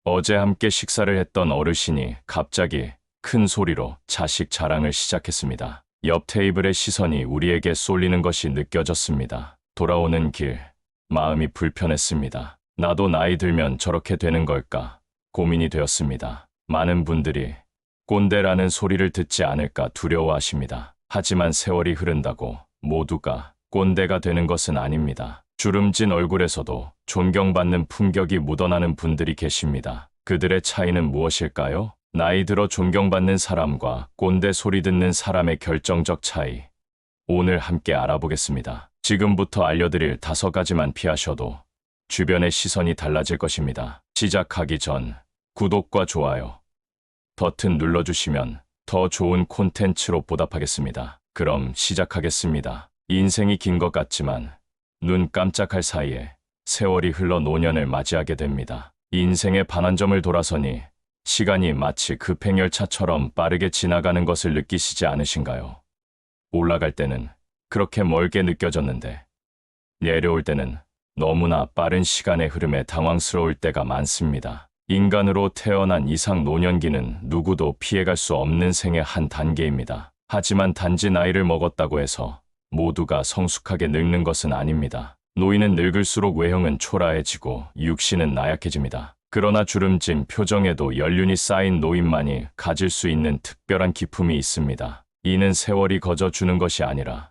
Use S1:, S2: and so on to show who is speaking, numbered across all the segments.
S1: 어제 함께 식사를 했던 어르신이 갑자기 큰 소리로 자식 자랑을 시작했습니다. 옆 테이블의 시선이 우리에게 쏠리는 것이 느껴졌습니다. 돌아오는 길, 마음이 불편했습니다. 나도 나이 들면 저렇게 되는 걸까 고민이 되었습니다. 많은 분들이 꼰대라는 소리를 듣지 않을까 두려워하십니다. 하지만 세월이 흐른다고 모두가 꼰대가 되는 것은 아닙니다. 주름진 얼굴에서도 존경받는 품격이 묻어나는 분들이 계십니다. 그들의 차이는 무엇일까요? 나이 들어 존경받는 사람과 꼰대 소리 듣는 사람의 결정적 차이. 오늘 함께 알아보겠습니다. 지금부터 알려드릴 5가지만 피하셔도 주변의 시선이 달라질 것입니다. 시작하기 전 구독과 좋아요 버튼 눌러주시면 더 좋은 콘텐츠로 보답하겠습니다. 그럼 시작하겠습니다. 인생이 긴 것 같지만 눈 깜짝할 사이에 세월이 흘러 노년을 맞이하게 됩니다. 인생의 반환점을 돌아서니 시간이 마치 급행열차처럼 빠르게 지나가는 것을 느끼시지 않으신가요? 올라갈 때는 그렇게 멀게 느껴졌는데 내려올 때는 너무나 빠른 시간의 흐름에 당황스러울 때가 많습니다. 인간으로 태어난 이상 노년기는 누구도 피해갈 수 없는 생의 한 단계입니다. 하지만 단지 나이를 먹었다고 해서 모두가 성숙하게 늙는 것은 아닙니다. 노인은 늙을수록 외형은 초라해지고 육신은 나약해집니다. 그러나 주름진 표정에도 연륜이 쌓인 노인만이 가질 수 있는 특별한 기품이 있습니다. 이는 세월이 거저주는 것이 아니라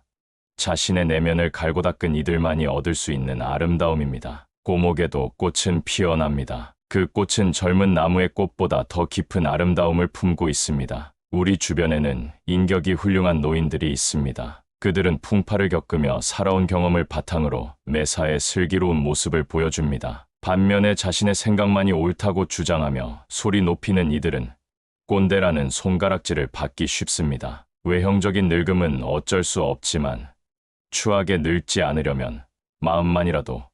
S1: 자신의 내면을 갈고 닦은 이들만이 얻을 수 있는 아름다움입니다. 고목에도 꽃은 피어납니다. 그 꽃은 젊은 나무의 꽃보다 더 깊은 아름다움을 품고 있습니다. 우리 주변에는 인격이 훌륭한 노인들이 있습니다. 그들은 풍파를 겪으며 살아온 경험을 바탕으로 매사에 슬기로운 모습을 보여줍니다. 반면에 자신의 생각만이 옳다고 주장하며 소리 높이는 이들은 꼰대라는 손가락질을 받기 쉽습니다. 외형적인 늙음은 어쩔 수 없지만 추하게 늙지 않으려면 마음만이라도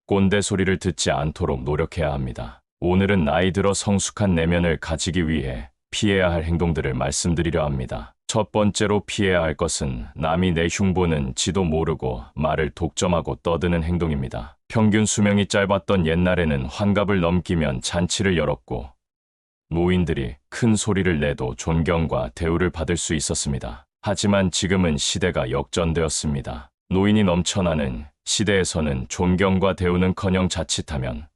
S1: 꼰대 소리를 듣지 않도록 노력해야 합니다. 오늘은 나이 들어 성숙한 내면을 가지기 위해 피해야 할 행동들을 말씀드리려 합니다. 첫 번째로 피해야 할 것은 남이 내 흉보는 지도 모르고 말을 독점하고 떠드는 행동입니다. 평균 수명이 짧았던 옛날에는 환갑을 넘기면 잔치를 열었고 노인들이 큰 소리를 내도 존경과 대우를 받을 수 있었습니다. 하지만 지금은 시대가 역전되었습니다. 노인이 넘쳐나는 시대에서는 존경과 대우는커녕 자칫하면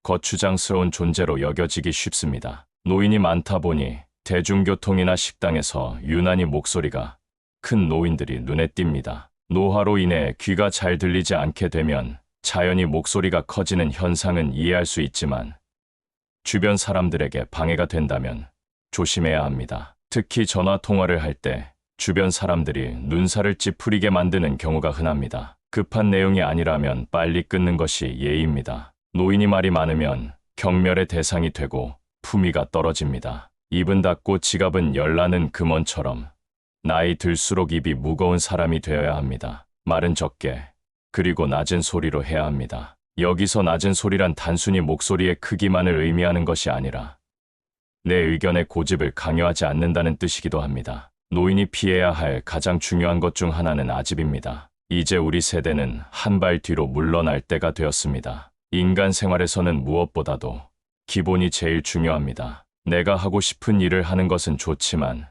S1: 거추장스러운 존재로 여겨지기 쉽습니다. 노인이 많다 보니 대중교통이나 식당에서 유난히 목소리가 큰 노인들이 눈에 띕니다. 노화로 인해 귀가 잘 들리지 않게 되면 자연히 목소리가 커지는 현상은 이해할 수 있지만 주변 사람들에게 방해가 된다면 조심해야 합니다. 특히 전화 통화를 할 때 주변 사람들이 눈살을 찌푸리게 만드는 경우가 흔합니다. 급한 내용이 아니라면 빨리 끊는 것이 예의입니다. 노인이 말이 많으면 경멸의 대상이 되고 품위가 떨어집니다. 입은 닫고 지갑은 열라는 금원처럼 나이 들수록 입이 무거운 사람이 되어야 합니다. 말은 적게 그리고 낮은 소리로 해야 합니다. 여기서 낮은 소리란 단순히 목소리의 크기만을 의미하는 것이 아니라 내 의견의 고집을 강요하지 않는다는 뜻이기도 합니다. 노인이 피해야 할 가장 중요한 것 중 하나는 아집입니다. 이제 우리 세대는 한 발 뒤로 물러날 때가 되었습니다. 인간 생활에서는 무엇보다도 기본이 제일 중요합니다. 내가 하고 싶은 일을 하는 것은 좋지만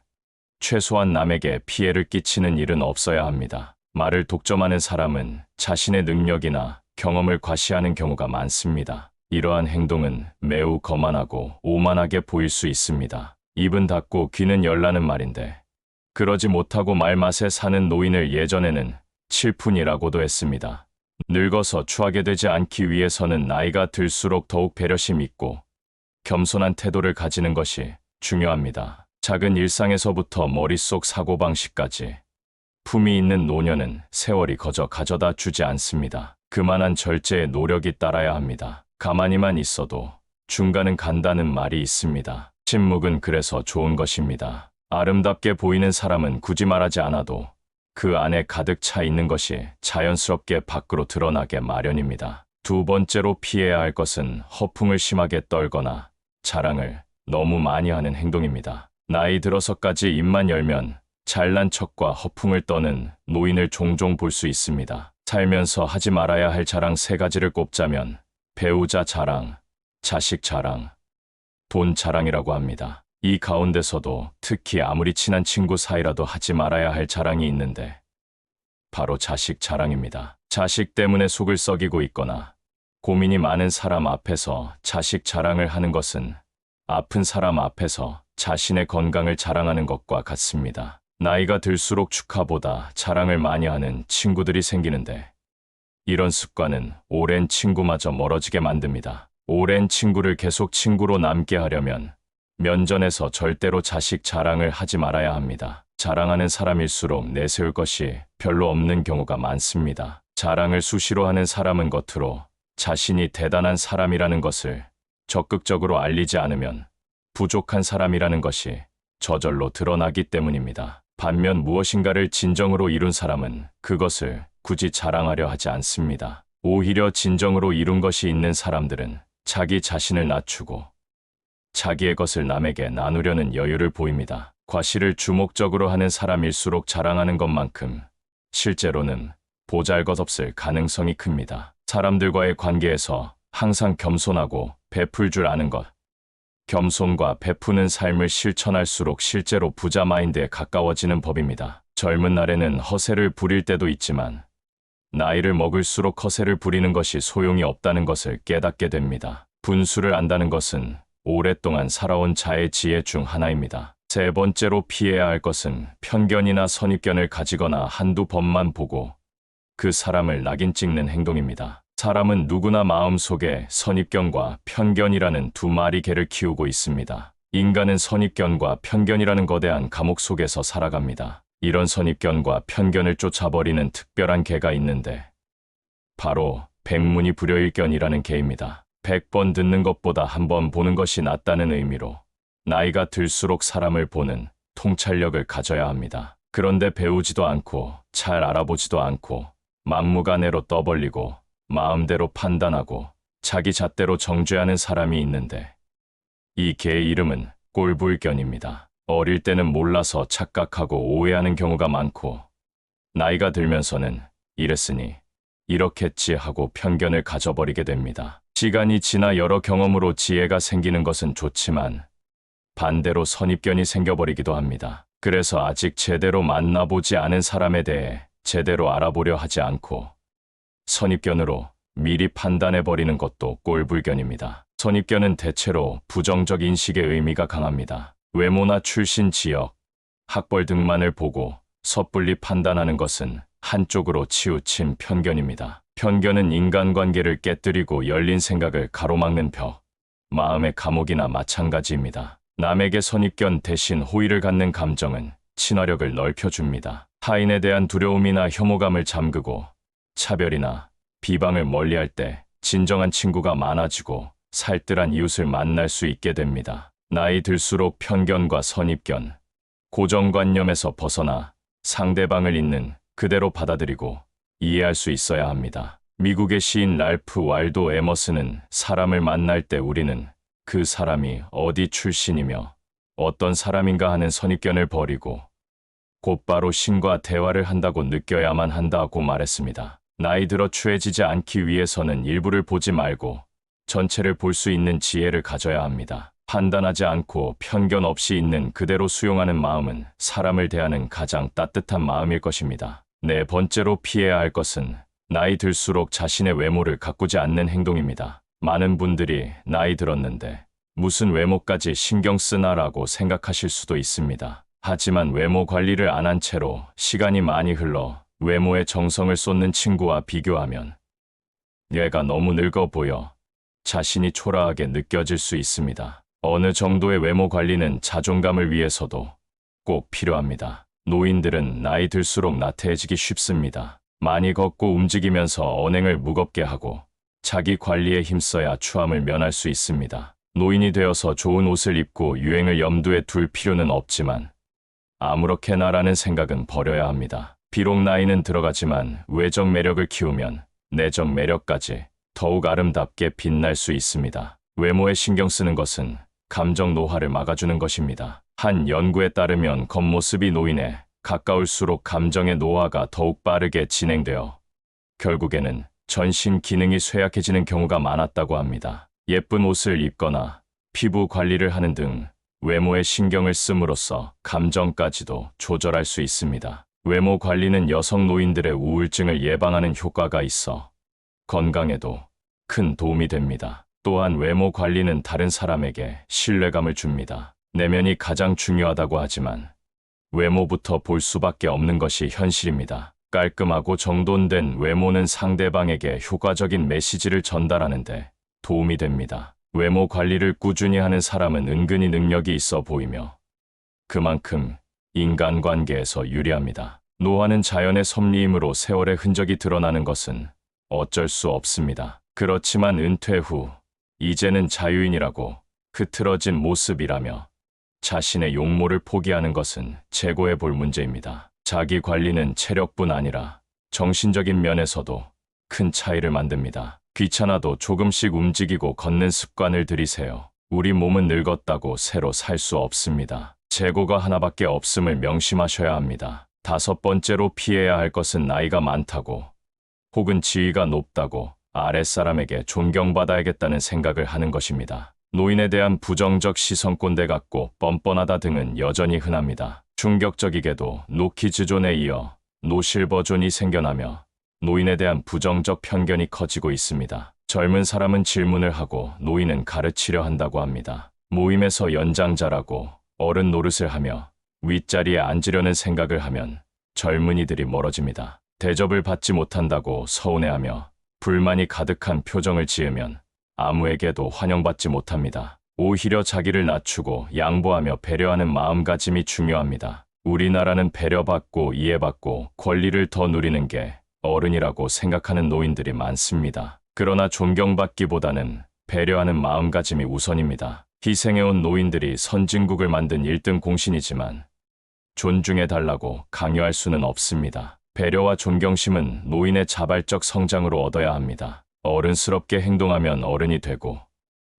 S1: 최소한 남에게 피해를 끼치는 일은 없어야 합니다. 말을 독점하는 사람은 자신의 능력이나 경험을 과시하는 경우가 많습니다. 이러한 행동은 매우 거만하고 오만하게 보일 수 있습니다. 입은 닫고 귀는 열라는 말인데 그러지 못하고 말맛에 사는 노인을 예전에는 칠푼이라고도 했습니다. 늙어서 추하게 되지 않기 위해서는 나이가 들수록 더욱 배려심 있고 겸손한 태도를 가지는 것이 중요합니다. 작은 일상에서부터 머릿속 사고방식까지 품위 있는 노년은 세월이 거저 가져다 주지 않습니다. 그만한 절제의 노력이 따라야 합니다. 가만히만 있어도 중간은 간다는 말이 있습니다. 침묵은 그래서 좋은 것입니다. 아름답게 보이는 사람은 굳이 말하지 않아도 그 안에 가득 차 있는 것이 자연스럽게 밖으로 드러나게 마련입니다. 두 번째로 피해야 할 것은 허풍을 심하게 떨거나 자랑을 너무 많이 하는 행동입니다. 나이 들어서까지 입만 열면 잘난 척과 허풍을 떠는 노인을 종종 볼 수 있습니다. 살면서 하지 말아야 할 자랑 3가지를 꼽자면 배우자 자랑, 자식 자랑, 돈 자랑이라고 합니다. 이 가운데서도 특히 아무리 친한 친구 사이라도 하지 말아야 할 자랑이 있는데 바로 자식 자랑입니다. 자식 때문에 속을 썩이고 있거나 고민이 많은 사람 앞에서 자식 자랑을 하는 것은 아픈 사람 앞에서 자신의 건강을 자랑하는 것과 같습니다. 나이가 들수록 축하보다 자랑을 많이 하는 친구들이 생기는데 이런 습관은 오랜 친구마저 멀어지게 만듭니다. 오랜 친구를 계속 친구로 남게 하려면 면전에서 절대로 자식 자랑을 하지 말아야 합니다. 자랑하는 사람일수록 내세울 것이 별로 없는 경우가 많습니다. 자랑을 수시로 하는 사람은 겉으로 자신이 대단한 사람이라는 것을 적극적으로 알리지 않으면 부족한 사람이라는 것이 저절로 드러나기 때문입니다. 반면 무엇인가를 진정으로 이룬 사람은 그것을 굳이 자랑하려 하지 않습니다. 오히려 진정으로 이룬 것이 있는 사람들은 자기 자신을 낮추고 자기의 것을 남에게 나누려는 여유를 보입니다. 과시를 주목적으로 하는 사람일수록 자랑하는 것만큼 실제로는 보잘것없을 가능성이 큽니다. 사람들과의 관계에서 항상 겸손하고 베풀 줄 아는 것. 겸손과 베푸는 삶을 실천할수록 실제로 부자 마인드에 가까워지는 법입니다. 젊은 날에는 허세를 부릴 때도 있지만 나이를 먹을수록 허세를 부리는 것이 소용이 없다는 것을 깨닫게 됩니다. 분수를 안다는 것은 오랫동안 살아온 자의 지혜 중 하나입니다. 세 번째로 피해야 할 것은 편견이나 선입견을 가지거나 한두 번만 보고 그 사람을 낙인 찍는 행동입니다. 사람은 누구나 마음속에 선입견과 편견이라는 두 마리 개를 키우고 있습니다. 인간은 선입견과 편견이라는 거대한 감옥 속에서 살아갑니다. 이런 선입견과 편견을 쫓아버리는 특별한 개가 있는데 바로 백문이 불여일견이라는 개입니다. 100번 듣는 것보다 한 번 보는 것이 낫다는 의미로 나이가 들수록 사람을 보는 통찰력을 가져야 합니다. 그런데 배우지도 않고 잘 알아보지도 않고 막무가내로 떠벌리고 마음대로 판단하고 자기 잣대로 정죄하는 사람이 있는데 이 개의 이름은 꼴불견입니다. 어릴 때는 몰라서 착각하고 오해하는 경우가 많고 나이가 들면서는 이랬으니 이렇겠지 하고 편견을 가져버리게 됩니다. 시간이 지나 여러 경험으로 지혜가 생기는 것은 좋지만 반대로 선입견이 생겨버리기도 합니다. 그래서 아직 제대로 만나보지 않은 사람에 대해 제대로 알아보려 하지 않고 선입견으로 미리 판단해버리는 것도 꼴불견입니다. 선입견은 대체로 부정적 인식의 의미가 강합니다. 외모나 출신 지역, 학벌 등만을 보고 섣불리 판단하는 것은 한쪽으로 치우친 편견입니다. 편견은 인간관계를 깨뜨리고 열린 생각을 가로막는 벽, 마음의 감옥이나 마찬가지입니다. 남에게 선입견 대신 호의를 갖는 감정은 친화력을 넓혀줍니다. 타인에 대한 두려움이나 혐오감을 잠그고 차별이나 비방을 멀리할 때 진정한 친구가 많아지고 살뜰한 이웃을 만날 수 있게 됩니다. 나이 들수록 편견과 선입견, 고정관념에서 벗어나 상대방을 있는 그대로 받아들이고 이해할 수 있어야 합니다. 미국의 시인 랄프 왈도 에머슨은 사람을 만날 때 우리는 그 사람이 어디 출신이며 어떤 사람인가 하는 선입견을 버리고 곧바로 신과 대화를 한다고 느껴야만 한다고 말했습니다. 나이 들어 추해지지 않기 위해서는 일부를 보지 말고 전체를 볼 수 있는 지혜를 가져야 합니다. 판단하지 않고 편견 없이 있는 그대로 수용하는 마음은 사람을 대하는 가장 따뜻한 마음일 것입니다. 네 번째로 피해야 할 것은 나이 들수록 자신의 외모를 가꾸지 않는 행동입니다. 많은 분들이 나이 들었는데 무슨 외모까지 신경 쓰나라고 생각하실 수도 있습니다. 하지만 외모 관리를 안 한 채로 시간이 많이 흘러 외모에 정성을 쏟는 친구와 비교하면 얘가 너무 늙어 보여 자신이 초라하게 느껴질 수 있습니다. 어느 정도의 외모 관리는 자존감을 위해서도 꼭 필요합니다. 노인들은 나이 들수록 나태해지기 쉽습니다. 많이 걷고 움직이면서 언행을 무겁게 하고 자기 관리에 힘써야 추함을 면할 수 있습니다. 노인이 되어서 좋은 옷을 입고 유행을 염두에 둘 필요는 없지만 아무렇게나라는 생각은 버려야 합니다. 비록 나이는 들어가지만 외적 매력을 키우면 내적 매력까지 더욱 아름답게 빛날 수 있습니다. 외모에 신경 쓰는 것은 감정 노화를 막아주는 것입니다. 한 연구에 따르면 겉모습이 노인에 가까울수록 감정의 노화가 더욱 빠르게 진행되어 결국에는 전신 기능이 쇠약해지는 경우가 많았다고 합니다. 예쁜 옷을 입거나 피부 관리를 하는 등 외모에 신경을 씀으로써 감정까지도 조절할 수 있습니다. 외모 관리는 여성 노인들의 우울증을 예방하는 효과가 있어 건강에도 큰 도움이 됩니다. 또한 외모 관리는 다른 사람에게 신뢰감을 줍니다. 내면이 가장 중요하다고 하지만 외모부터 볼 수밖에 없는 것이 현실입니다. 깔끔하고 정돈된 외모는 상대방에게 효과적인 메시지를 전달하는데 도움이 됩니다. 외모 관리를 꾸준히 하는 사람은 은근히 능력이 있어 보이며 그만큼 인간관계에서 유리합니다. 노화는 자연의 섭리이므로 세월의 흔적이 드러나는 것은 어쩔 수 없습니다. 그렇지만 은퇴 후 이제는 자유인이라고 흐트러진 모습이라며 자신의 용모를 포기하는 것은 재고해 볼 문제입니다. 자기 관리는 체력뿐 아니라 정신적인 면에서도 큰 차이를 만듭니다. 귀찮아도 조금씩 움직이고 걷는 습관을 들이세요. 우리 몸은 늙었다고 새로 살 수 없습니다. 재고가 하나밖에 없음을 명심하셔야 합니다. 5번째로 피해야 할 것은 나이가 많다고 혹은 지위가 높다고 아랫사람에게 존경받아야겠다는 생각을 하는 것입니다. 노인에 대한 부정적 시선 꼰대 같고 뻔뻔하다 등은 여전히 흔합니다. 충격적이게도 노키즈존에 이어 노실버존이 생겨나며 노인에 대한 부정적 편견이 커지고 있습니다. 젊은 사람은 질문을 하고 노인은 가르치려 한다고 합니다. 모임에서 연장자라고 어른 노릇을 하며 윗자리에 앉으려는 생각을 하면 젊은이들이 멀어집니다. 대접을 받지 못한다고 서운해하며 불만이 가득한 표정을 지으면 아무에게도 환영받지 못합니다. 오히려 자기를 낮추고 양보하며 배려하는 마음가짐이 중요합니다. 우리나라는 배려받고 이해받고 권리를 더 누리는 게 어른이라고 생각하는 노인들이 많습니다. 그러나 존경받기보다는 배려하는 마음가짐이 우선입니다. 희생해온 노인들이 선진국을 만든 1등 공신이지만 존중해달라고 강요할 수는 없습니다. 배려와 존경심은 노인의 자발적 성장으로 얻어야 합니다. 어른스럽게 행동하면 어른이 되고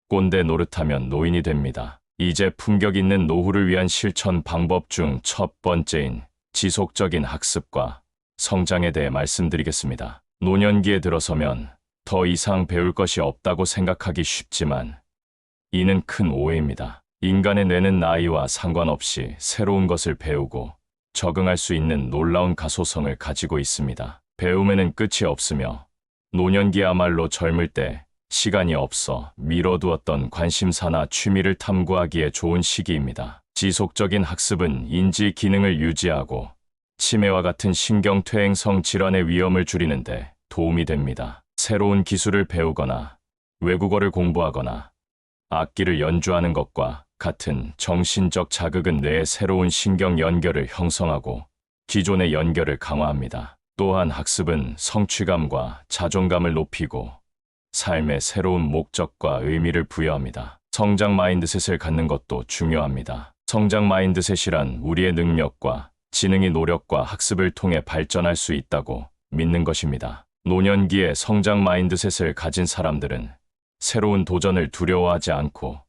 S1: 꼰대 노릇하면 노인이 됩니다. 이제 품격 있는 노후를 위한 실천 방법 중 첫 번째인 지속적인 학습과 성장에 대해 말씀드리겠습니다. 노년기에 들어서면 더 이상 배울 것이 없다고 생각하기 쉽지만 이는 큰 오해입니다. 인간의 뇌는 나이와 상관없이 새로운 것을 배우고 적응할 수 있는 놀라운 가소성을 가지고 있습니다. 배움에는 끝이 없으며 노년기야말로 젊을 때 시간이 없어 미뤄두었던 관심사나 취미를 탐구하기에 좋은 시기입니다. 지속적인 학습은 인지 기능을 유지하고 치매와 같은 신경퇴행성 질환의 위험을 줄이는데 도움이 됩니다. 새로운 기술을 배우거나 외국어를 공부하거나 악기를 연주하는 것과 같은 정신적 자극은 뇌의 새로운 신경 연결을 형성하고 기존의 연결을 강화합니다. 또한 학습은 성취감과 자존감을 높이고 삶의 새로운 목적과 의미를 부여합니다. 성장 마인드셋을 갖는 것도 중요합니다. 성장 마인드셋이란 우리의 능력과 지능이 노력과 학습을 통해 발전할 수 있다고 믿는 것입니다. 노년기에 성장 마인드셋을 가진 사람들은 새로운 도전을 두려워하지 않고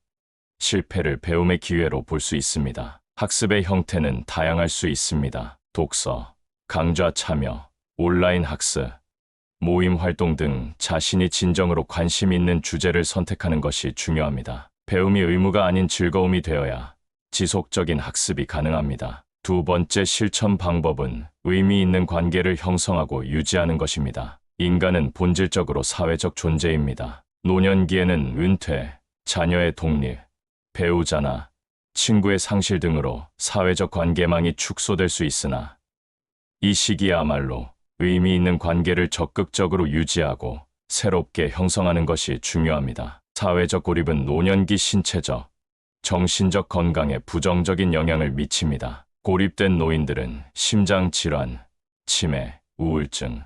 S1: 실패를 배움의 기회로 볼 수 있습니다. 학습의 형태는 다양할 수 있습니다. 독서, 강좌 참여, 온라인 학습, 모임 활동 등 자신이 진정으로 관심 있는 주제를 선택하는 것이 중요합니다. 배움이 의무가 아닌 즐거움이 되어야 지속적인 학습이 가능합니다. 두 번째 실천 방법은 의미 있는 관계를 형성하고 유지하는 것입니다. 인간은 본질적으로 사회적 존재입니다. 노년기에는 은퇴, 자녀의 독립, 배우자나 친구의 상실 등으로 사회적 관계망이 축소될 수 있으나 이 시기야말로 의미 있는 관계를 적극적으로 유지하고 새롭게 형성하는 것이 중요합니다. 사회적 고립은 노년기 신체적, 정신적 건강에 부정적인 영향을 미칩니다. 고립된 노인들은 심장질환, 치매, 우울증,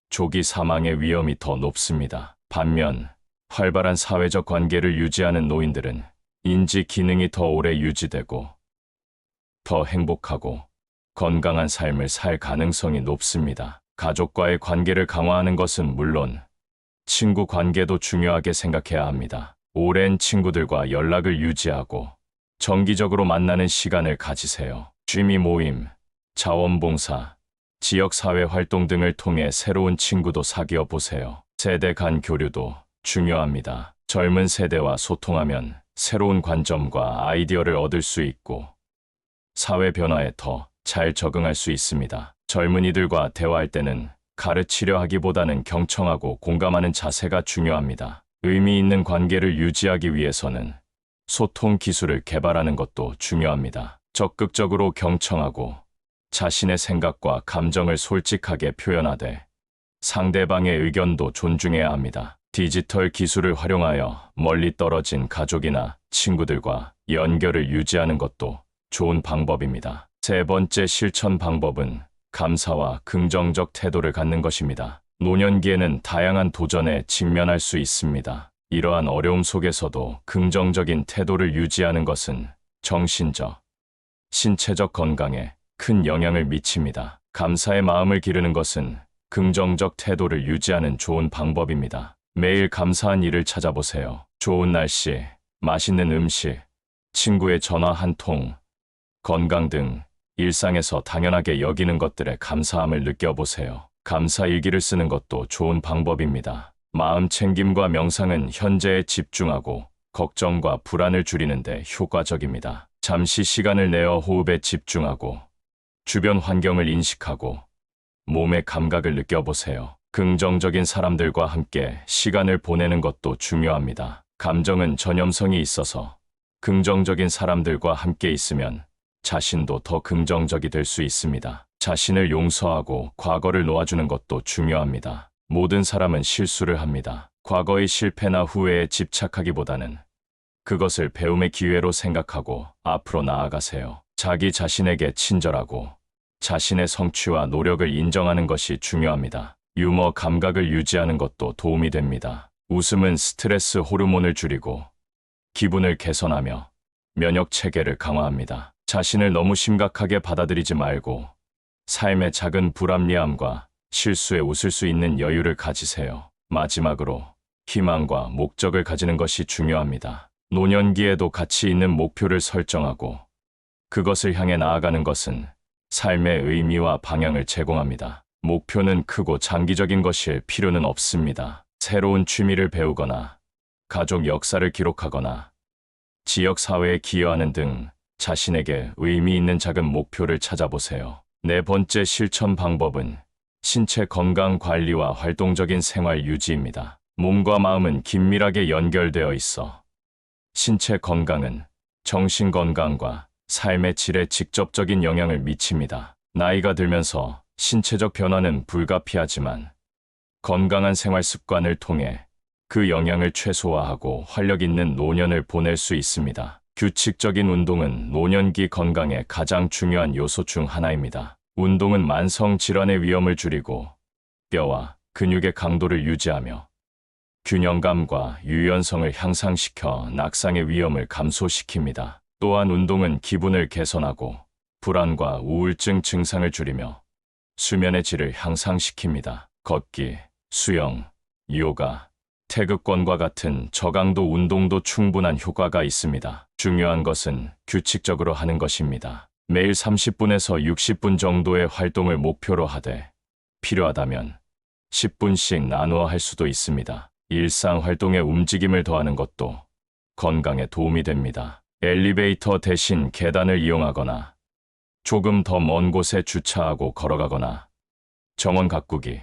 S1: 조기 사망의 위험이 더 높습니다. 반면 활발한 사회적 관계를 유지하는 노인들은 인지 기능이 더 오래 유지되고 더 행복하고 건강한 삶을 살 가능성이 높습니다. 가족과의 관계를 강화하는 것은 물론 친구 관계도 중요하게 생각해야 합니다. 오랜 친구들과 연락을 유지하고 정기적으로 만나는 시간을 가지세요. 취미 모임, 자원봉사, 지역사회 활동 등을 통해 새로운 친구도 사귀어 보세요. 세대 간 교류도 중요합니다. 젊은 세대와 소통하면 새로운 관점과 아이디어를 얻을 수 있고 사회 변화에 더 잘 적응할 수 있습니다. 젊은이들과 대화할 때는 가르치려 하기보다는 경청하고 공감하는 자세가 중요합니다. 의미 있는 관계를 유지하기 위해서는 소통 기술을 개발하는 것도 중요합니다. 적극적으로 경청하고 자신의 생각과 감정을 솔직하게 표현하되 상대방의 의견도 존중해야 합니다. 디지털 기술을 활용하여 멀리 떨어진 가족이나 친구들과 연결을 유지하는 것도 좋은 방법입니다. 세 번째 실천 방법은 감사와 긍정적 태도를 갖는 것입니다. 노년기에는 다양한 도전에 직면할 수 있습니다. 이러한 어려움 속에서도 긍정적인 태도를 유지하는 것은 정신적, 신체적 건강에 큰 영향을 미칩니다. 감사의 마음을 기르는 것은 긍정적 태도를 유지하는 좋은 방법입니다. 매일 감사한 일을 찾아보세요. 좋은 날씨, 맛있는 음식, 친구의 전화 한 통, 건강 등 일상에서 당연하게 여기는 것들에 감사함을 느껴보세요. 감사 일기를 쓰는 것도 좋은 방법입니다. 마음 챙김과 명상은 현재에 집중하고 걱정과 불안을 줄이는 데 효과적입니다. 잠시 시간을 내어 호흡에 집중하고 주변 환경을 인식하고 몸의 감각을 느껴보세요. 긍정적인 사람들과 함께 시간을 보내는 것도 중요합니다. 감정은 전염성이 있어서 긍정적인 사람들과 함께 있으면 자신도 더 긍정적이 될 수 있습니다. 자신을 용서하고 과거를 놓아주는 것도 중요합니다. 모든 사람은 실수를 합니다. 과거의 실패나 후회에 집착하기보다는 그것을 배움의 기회로 생각하고 앞으로 나아가세요. 자기 자신에게 친절하고 자신의 성취와 노력을 인정하는 것이 중요합니다. 유머 감각을 유지하는 것도 도움이 됩니다. 웃음은 스트레스 호르몬을 줄이고 기분을 개선하며 면역 체계를 강화합니다. 자신을 너무 심각하게 받아들이지 말고 삶의 작은 불합리함과 실수에 웃을 수 있는 여유를 가지세요. 마지막으로 희망과 목적을 가지는 것이 중요합니다. 노년기에도 가치 있는 목표를 설정하고 그것을 향해 나아가는 것은 삶의 의미와 방향을 제공합니다. 목표는 크고 장기적인 것일 필요는 없습니다. 새로운 취미를 배우거나 가족 역사를 기록하거나 지역 사회에 기여하는 등 자신에게 의미 있는 작은 목표를 찾아보세요. 네 번째 실천 방법은 신체 건강 관리와 활동적인 생활 유지입니다. 몸과 마음은 긴밀하게 연결되어 있어 신체 건강은 정신 건강과 삶의 질에 직접적인 영향을 미칩니다. 나이가 들면서 신체적 변화는 불가피하지만 건강한 생활 습관을 통해 그 영향을 최소화하고 활력 있는 노년을 보낼 수 있습니다. 규칙적인 운동은 노년기 건강의 가장 중요한 요소 중 하나입니다. 운동은 만성 질환의 위험을 줄이고 뼈와 근육의 강도를 유지하며 균형감과 유연성을 향상시켜 낙상의 위험을 감소시킵니다. 또한 운동은 기분을 개선하고 불안과 우울증 증상을 줄이며 수면의 질을 향상시킵니다. 걷기, 수영, 요가, 태극권과 같은 저강도 운동도 충분한 효과가 있습니다. 중요한 것은 규칙적으로 하는 것입니다. 매일 30분에서 60분 정도의 활동을 목표로 하되 필요하다면 10분씩 나누어 할 수도 있습니다. 일상 활동에 움직임을 더하는 것도 건강에 도움이 됩니다. 엘리베이터 대신 계단을 이용하거나 조금 더 먼 곳에 주차하고 걸어가거나 정원 가꾸기,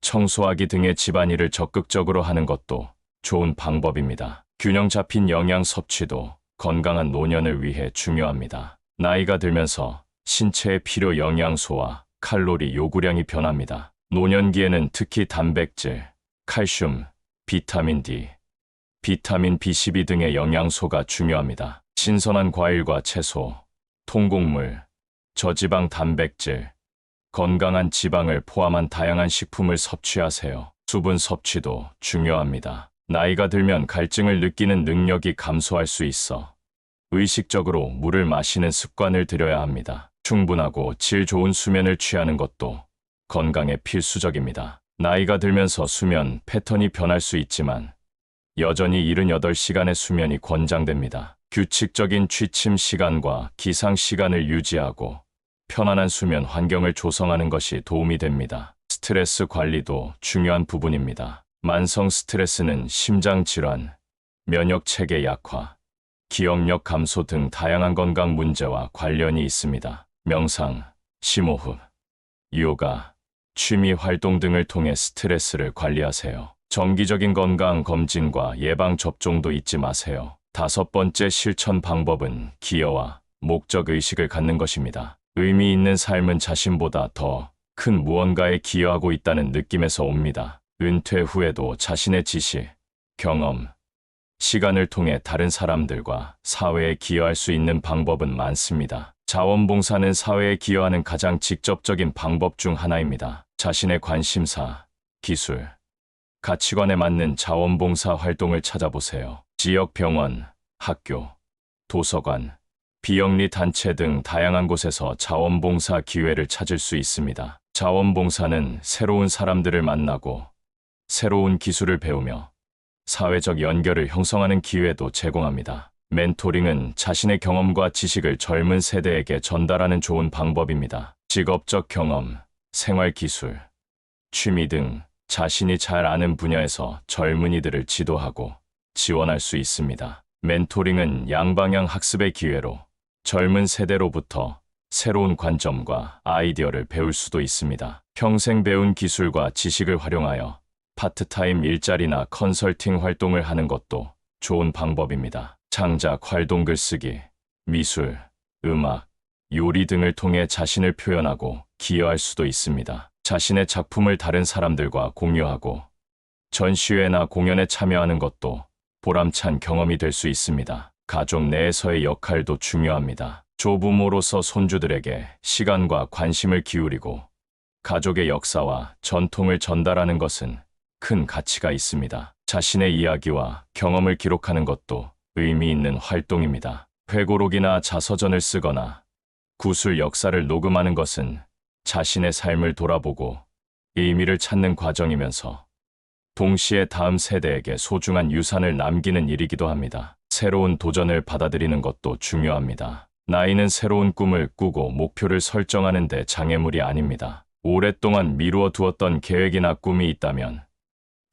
S1: 청소하기 등의 집안일을 적극적으로 하는 것도 좋은 방법입니다. 균형 잡힌 영양 섭취도 건강한 노년을 위해 중요합니다. 나이가 들면서 신체의 필요 영양소와 칼로리 요구량이 변합니다. 노년기에는 특히 단백질, 칼슘, 비타민 D, 비타민 B12 등의 영양소가 중요합니다. 신선한 과일과 채소, 통곡물, 저지방 단백질, 건강한 지방을 포함한 다양한 식품을 섭취하세요. 수분 섭취도 중요합니다. 나이가 들면 갈증을 느끼는 능력이 감소할 수 있어 의식적으로 물을 마시는 습관을 들여야 합니다. 충분하고 질 좋은 수면을 취하는 것도 건강에 필수적입니다. 나이가 들면서 수면 패턴이 변할 수 있지만 여전히 78시간의 수면이 권장됩니다. 규칙적인 취침 시간과 기상 시간을 유지하고 편안한 수면 환경을 조성하는 것이 도움이 됩니다. 스트레스 관리도 중요한 부분입니다. 만성 스트레스는 심장 질환, 면역 체계 약화, 기억력 감소 등 다양한 건강 문제와 관련이 있습니다. 명상, 심호흡, 요가, 취미 활동 등을 통해 스트레스를 관리하세요. 정기적인 건강 검진과 예방 접종도 잊지 마세요. 5번째 실천 방법은 기여와 목적 의식을 갖는 것입니다. 의미 있는 삶은 자신보다 더 큰 무언가에 기여하고 있다는 느낌에서 옵니다. 은퇴 후에도 자신의 지식, 경험, 시간을 통해 다른 사람들과 사회에 기여할 수 있는 방법은 많습니다. 자원봉사는 사회에 기여하는 가장 직접적인 방법 중 하나입니다. 자신의 관심사, 기술, 가치관에 맞는 자원봉사 활동을 찾아보세요. 지역 병원, 학교, 도서관, 비영리 단체 등 다양한 곳에서 자원봉사 기회를 찾을 수 있습니다. 자원봉사는 새로운 사람들을 만나고 새로운 기술을 배우며 사회적 연결을 형성하는 기회도 제공합니다. 멘토링은 자신의 경험과 지식을 젊은 세대에게 전달하는 좋은 방법입니다. 직업적 경험, 생활 기술, 취미 등 자신이 잘 아는 분야에서 젊은이들을 지도하고 지원할 수 있습니다. 멘토링은 양방향 학습의 기회로 젊은 세대로부터 새로운 관점과 아이디어를 배울 수도 있습니다. 평생 배운 기술과 지식을 활용하여 파트타임 일자리나 컨설팅 활동을 하는 것도 좋은 방법입니다. 창작, 활동, 글쓰기, 미술, 음악, 요리 등을 통해 자신을 표현하고 기여할 수도 있습니다. 자신의 작품을 다른 사람들과 공유하고 전시회나 공연에 참여하는 것도 보람찬 경험이 될 수 있습니다. 가족 내에서의 역할도 중요합니다. 조부모로서 손주들에게 시간과 관심을 기울이고 가족의 역사와 전통을 전달하는 것은 큰 가치가 있습니다. 자신의 이야기와 경험을 기록하는 것도 의미 있는 활동입니다. 회고록이나 자서전을 쓰거나 구술 역사를 녹음하는 것은 자신의 삶을 돌아보고 의미를 찾는 과정이면서 동시에 다음 세대에게 소중한 유산을 남기는 일이기도 합니다. 새로운 도전을 받아들이는 것도 중요합니다. 나이는 새로운 꿈을 꾸고 목표를 설정하는 데 장애물이 아닙니다. 오랫동안 미루어 두었던 계획이나 꿈이 있다면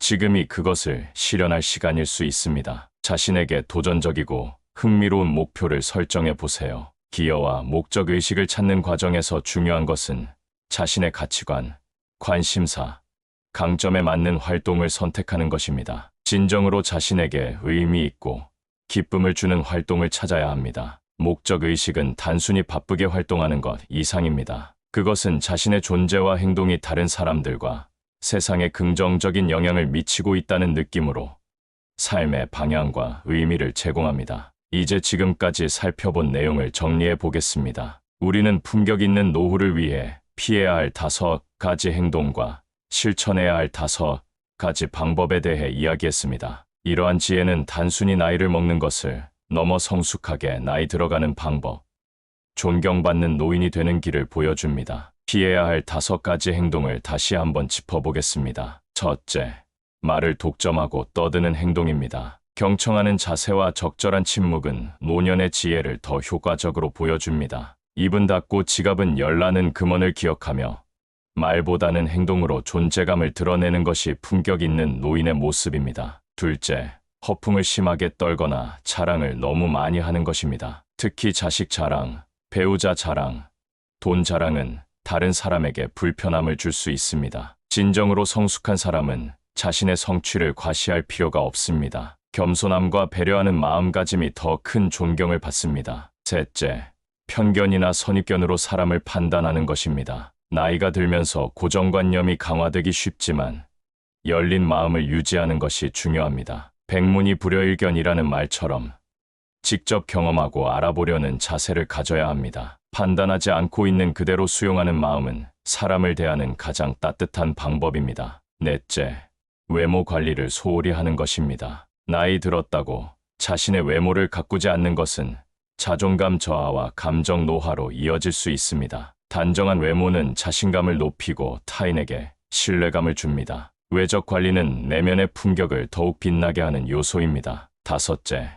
S1: 지금이 그것을 실현할 시간일 수 있습니다. 자신에게 도전적이고 흥미로운 목표를 설정해 보세요. 기여와 목적 의식을 찾는 과정에서 중요한 것은 자신의 가치관, 관심사, 강점에 맞는 활동을 선택하는 것입니다. 진정으로 자신에게 의미 있고 기쁨을 주는 활동을 찾아야 합니다. 목적 의식은 단순히 바쁘게 활동하는 것 이상입니다. 그것은 자신의 존재와 행동이 다른 사람들과 세상에 긍정적인 영향을 미치고 있다는 느낌으로 삶의 방향과 의미를 제공합니다. 이제 지금까지 살펴본 내용을 정리해 보겠습니다. 우리는 품격 있는 노후를 위해 피해야 할 5가지 행동과 실천해야 할 5가지 방법에 대해 이야기했습니다. 이러한 지혜는 단순히 나이를 먹는 것을 넘어 성숙하게 나이 들어가는 방법, 존경받는 노인이 되는 길을 보여줍니다. 피해야 할 5가지 행동을 다시 한번 짚어보겠습니다. 첫째, 말을 독점하고 떠드는 행동입니다. 경청하는 자세와 적절한 침묵은 노년의 지혜를 더 효과적으로 보여줍니다. 입은 닫고 지갑은 열라는 금언을 기억하며 말보다는 행동으로 존재감을 드러내는 것이 품격 있는 노인의 모습입니다. 둘째, 허풍을 심하게 떨거나 자랑을 너무 많이 하는 것입니다. 특히 자식 자랑, 배우자 자랑, 돈 자랑은 다른 사람에게 불편함을 줄 수 있습니다. 진정으로 성숙한 사람은 자신의 성취를 과시할 필요가 없습니다. 겸손함과 배려하는 마음가짐이 더 큰 존경을 받습니다. 셋째, 편견이나 선입견으로 사람을 판단하는 것입니다. 나이가 들면서 고정관념이 강화되기 쉽지만 열린 마음을 유지하는 것이 중요합니다. 백문이 불여일견이라는 말처럼 직접 경험하고 알아보려는 자세를 가져야 합니다. 판단하지 않고 있는 그대로 수용하는 마음은 사람을 대하는 가장 따뜻한 방법입니다. 넷째, 외모 관리를 소홀히 하는 것입니다. 나이 들었다고 자신의 외모를 가꾸지 않는 것은 자존감 저하와 감정 노화로 이어질 수 있습니다. 단정한 외모는 자신감을 높이고 타인에게 신뢰감을 줍니다. 외적 관리는 내면의 품격을 더욱 빛나게 하는 요소입니다. 다섯째,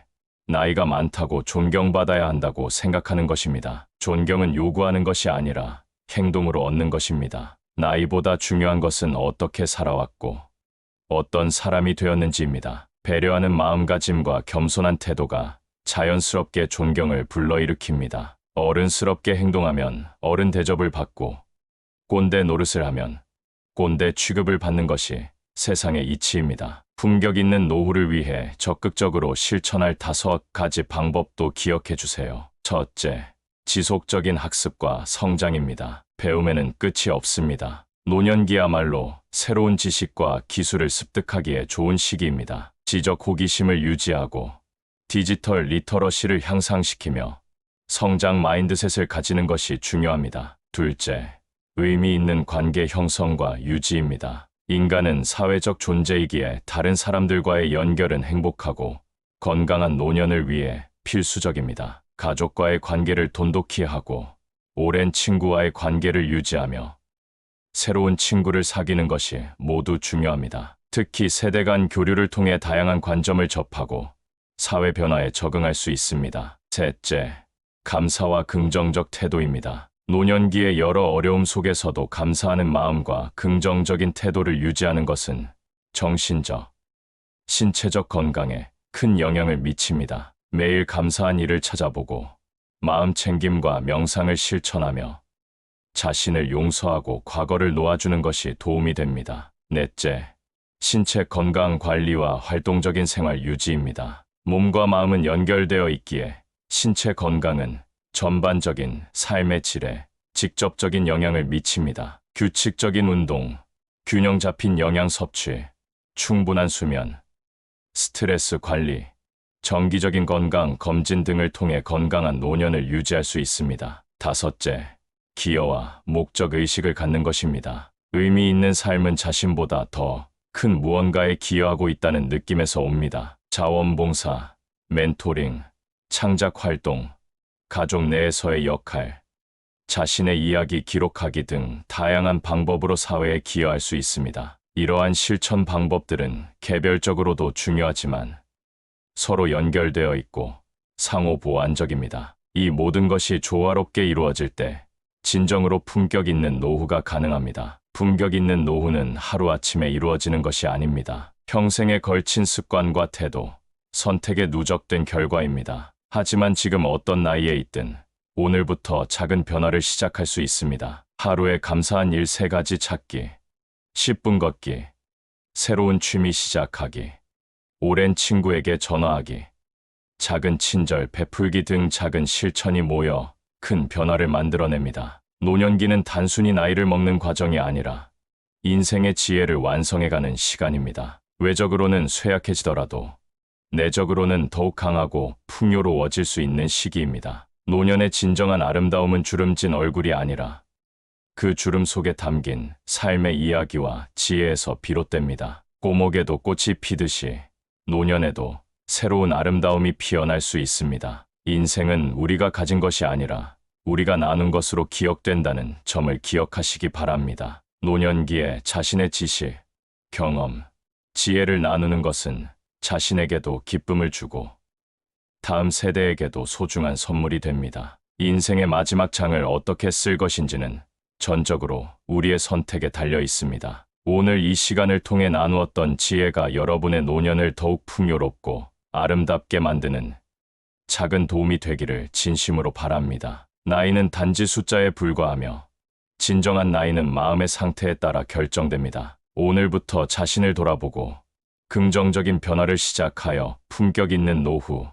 S1: 나이가 많다고 존경받아야 한다고 생각하는 것입니다. 존경은 요구하는 것이 아니라 행동으로 얻는 것입니다. 나이보다 중요한 것은 어떻게 살아왔고 어떤 사람이 되었는지입니다. 배려하는 마음가짐과 겸손한 태도가 자연스럽게 존경을 불러일으킵니다. 어른스럽게 행동하면 어른 대접을 받고 꼰대 노릇을 하면 꼰대 취급을 받는 것이 세상의 이치입니다. 품격 있는 노후를 위해 적극적으로 실천할 5가지 방법도 기억해 주세요. 첫째, 지속적인 학습과 성장입니다. 배움에는 끝이 없습니다. 노년기야말로 새로운 지식과 기술을 습득하기에 좋은 시기입니다. 지적 호기심을 유지하고 디지털 리터러시를 향상시키며 성장 마인드셋을 가지는 것이 중요합니다. 둘째, 의미 있는 관계 형성과 유지입니다. 인간은 사회적 존재이기에 다른 사람들과의 연결은 행복하고 건강한 노년을 위해 필수적입니다. 가족과의 관계를 돈독히 하고 오랜 친구와의 관계를 유지하며 새로운 친구를 사귀는 것이 모두 중요합니다. 특히 세대 간 교류를 통해 다양한 관점을 접하고 사회 변화에 적응할 수 있습니다. 셋째, 감사와 긍정적 태도입니다. 노년기의 여러 어려움 속에서도 감사하는 마음과 긍정적인 태도를 유지하는 것은 정신적, 신체적 건강에 큰 영향을 미칩니다. 매일 감사한 일을 찾아보고 마음 챙김과 명상을 실천하며 자신을 용서하고 과거를 놓아주는 것이 도움이 됩니다. 넷째, 신체 건강 관리와 활동적인 생활 유지입니다. 몸과 마음은 연결되어 있기에 신체 건강은 전반적인 삶의 질에 직접적인 영향을 미칩니다. 규칙적인 운동, 균형 잡힌 영양 섭취, 충분한 수면, 스트레스 관리, 정기적인 건강 검진 등을 통해 건강한 노년을 유지할 수 있습니다. 다섯째, 기여와 목적 의식을 갖는 것입니다. 의미 있는 삶은 자신보다 더 큰 무언가에 기여하고 있다는 느낌에서 옵니다. 자원봉사, 멘토링, 창작 활동, 가족 내에서의 역할, 자신의 이야기 기록하기 등 다양한 방법으로 사회에 기여할 수 있습니다. 이러한 실천 방법들은 개별적으로도 중요하지만 서로 연결되어 있고 상호 보완적입니다. 이 모든 것이 조화롭게 이루어질 때 진정으로 품격 있는 노후가 가능합니다. 품격 있는 노후는 하루아침에 이루어지는 것이 아닙니다. 평생에 걸친 습관과 태도, 선택에 누적된 결과입니다. 하지만 지금 어떤 나이에 있든 오늘부터 작은 변화를 시작할 수 있습니다. 하루에 감사한 일 3가지 찾기, 10분 걷기, 새로운 취미 시작하기, 오랜 친구에게 전화하기, 작은 친절 베풀기 등 작은 실천이 모여 큰 변화를 만들어냅니다. 노년기는 단순히 나이를 먹는 과정이 아니라 인생의 지혜를 완성해가는 시간입니다. 외적으로는 쇠약해지더라도 내적으로는 더욱 강하고 풍요로워질 수 있는 시기입니다. 노년의 진정한 아름다움은 주름진 얼굴이 아니라 그 주름 속에 담긴 삶의 이야기와 지혜에서 비롯됩니다. 꼬목에도 꽃이 피듯이 노년에도 새로운 아름다움이 피어날 수 있습니다. 인생은 우리가 가진 것이 아니라 우리가 나눈 것으로 기억된다는 점을 기억하시기 바랍니다. 노년기에 자신의 지식, 경험, 지혜를 나누는 것은 자신에게도 기쁨을 주고 다음 세대에게도 소중한 선물이 됩니다. 인생의 마지막 장을 어떻게 쓸 것인지는 전적으로 우리의 선택에 달려 있습니다. 오늘 이 시간을 통해 나누었던 지혜가 여러분의 노년을 더욱 풍요롭고 아름답게 만드는 작은 도움이 되기를 진심으로 바랍니다. 나이는 단지 숫자에 불과하며 진정한 나이는 마음의 상태에 따라 결정됩니다. 오늘부터 자신을 돌아보고 긍정적인 변화를 시작하여 품격 있는 노후,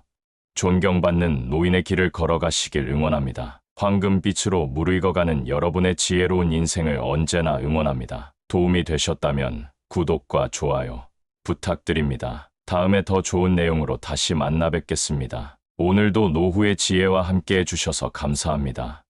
S1: 존경받는 노인의 길을 걸어가시길 응원합니다. 황금빛으로 무르익어가는 여러분의 지혜로운 인생을 언제나 응원합니다. 도움이 되셨다면 구독과 좋아요 부탁드립니다. 다음에 더 좋은 내용으로 다시 만나 뵙겠습니다. 오늘도 노후의 지혜와 함께 해주셔서 감사합니다.